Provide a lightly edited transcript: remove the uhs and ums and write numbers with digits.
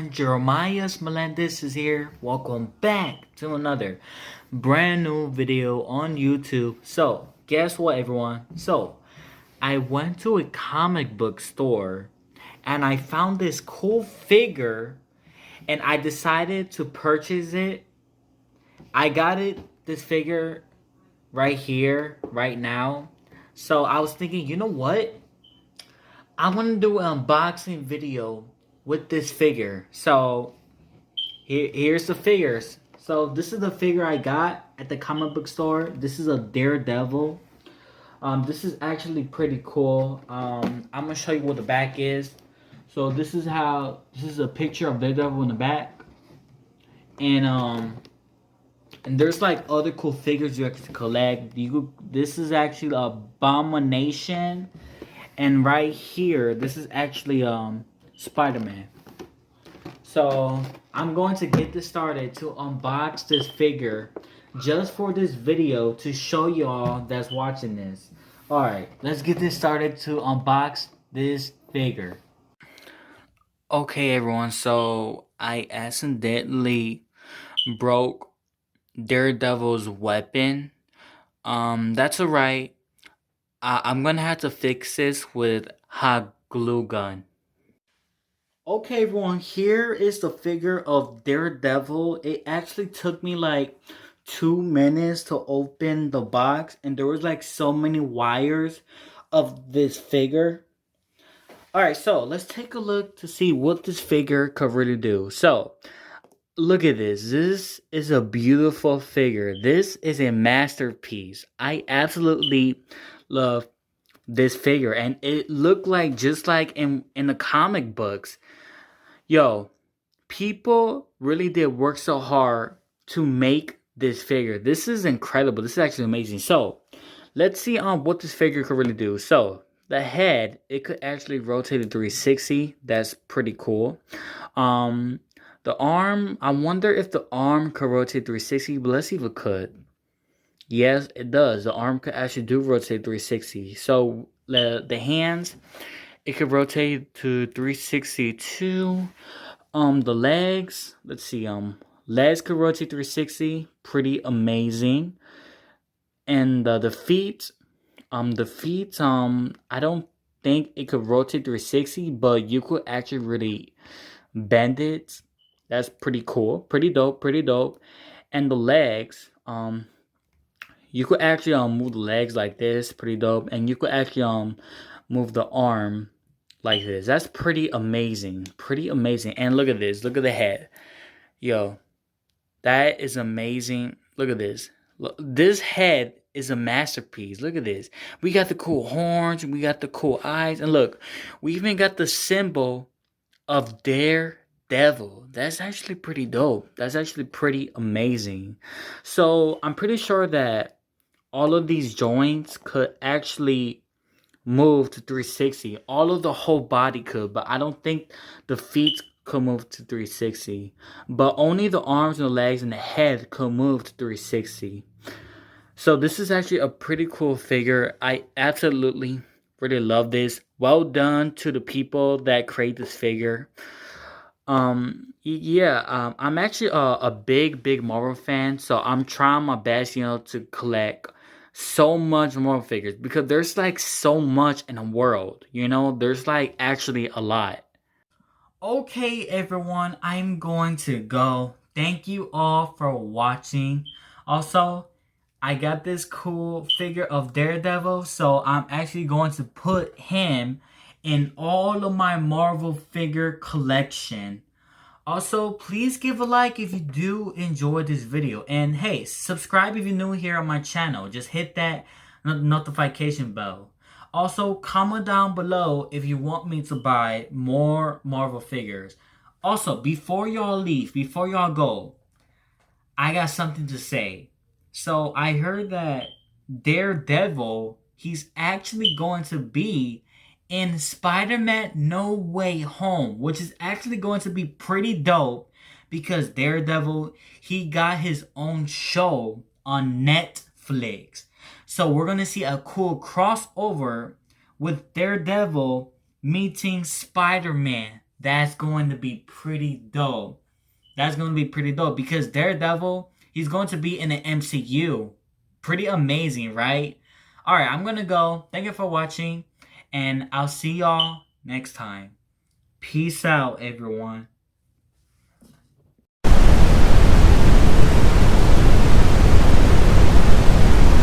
everyone, Jeremiah Melendez is here. Welcome back to another brand new video on YouTube. So, guess what, everyone? So, I went to a comic book store and I found this cool figure and I decided to purchase it. I got this figure right here, right now. So, I was thinking, you know what? I want to do an unboxing video with this figure. So here's the figures. So this is the figure I got at the comic book store. This is a Daredevil. This is actually pretty cool. I'm gonna show you what the back is. So this is a picture of Daredevil in the back, and there's like other cool figures you have to collect. This is actually Abomination. And right here, this is actually Spider-Man. So I'm going to get this started to unbox this figure just for this video to show y'all that's watching this. Alright, let's get this started to unbox this figure. Okay everyone, so I accidentally broke Daredevil's weapon. That's alright. I'm gonna have to fix this with hot glue gun. Okay, everyone, here is the figure of Daredevil. It actually took me like 2 minutes to open the box, and there was like so many wires of this figure. Alright, so let's take a look to see what this figure could really do. So, look at this. This is a beautiful figure. This is a masterpiece. I absolutely love this figure, and it looked like just like in the comic books. Yo, people really did work so hard to make this figure. This is incredible. This is actually amazing. So let's see what this figure could really do. So the head, it could actually rotate to 360. That's pretty cool. The arm, I wonder if the arm could rotate 360, but let's see if it could. Yes, it does. The arm could actually do rotate 360. So the hands, it could rotate to 360 too. The legs, let's see. Legs could rotate 360. Pretty amazing. And the feet, I don't think it could rotate 360, but you could actually really bend it. That's pretty cool. Pretty dope. Pretty dope. And the legs, you could actually move the legs like this, pretty dope, and you could actually move the arm like this. That's pretty amazing, pretty amazing. And look at this, look at the head, yo, that is amazing. Look at this. Look, this head is a masterpiece. Look at this. We got the cool horns, we got the cool eyes, and look, we even got the symbol of Daredevil. That's actually pretty dope. That's actually pretty amazing. So I'm pretty sure that all of these joints could actually move to 360. All of the whole body could, but I don't think the feet could move to 360. But only the arms and the legs and the head could move to 360. So this is actually a pretty cool figure. I absolutely really love this. Well done to the people that create this figure. I'm actually a big Marvel fan, so I'm trying my best, to collect so much Marvel figures because there's like so much in the world, there's like actually a lot. Okay, everyone, I'm going to go. Thank you all for watching. Also, I got this cool figure of Daredevil, so I'm actually going to put him in all of my Marvel figure collection. Also, please give a like if you do enjoy this video. And hey, subscribe if you're new here on my channel. Just hit that notification bell. Also, comment down below if you want me to buy more Marvel figures. Also, before y'all leave, before y'all go, I got something to say. So, I heard that Daredevil, he's actually going to be in Spider-Man No Way Home, which is actually going to be pretty dope because Daredevil, he got his own show on Netflix. So we're going to see a cool crossover with Daredevil meeting Spider-Man. That's going to be pretty dope. That's going to be pretty dope because Daredevil, he's going to be in the MCU. Pretty amazing, right? All right, I'm going to go. Thank you for watching, and I'll see y'all next time. Peace out, everyone.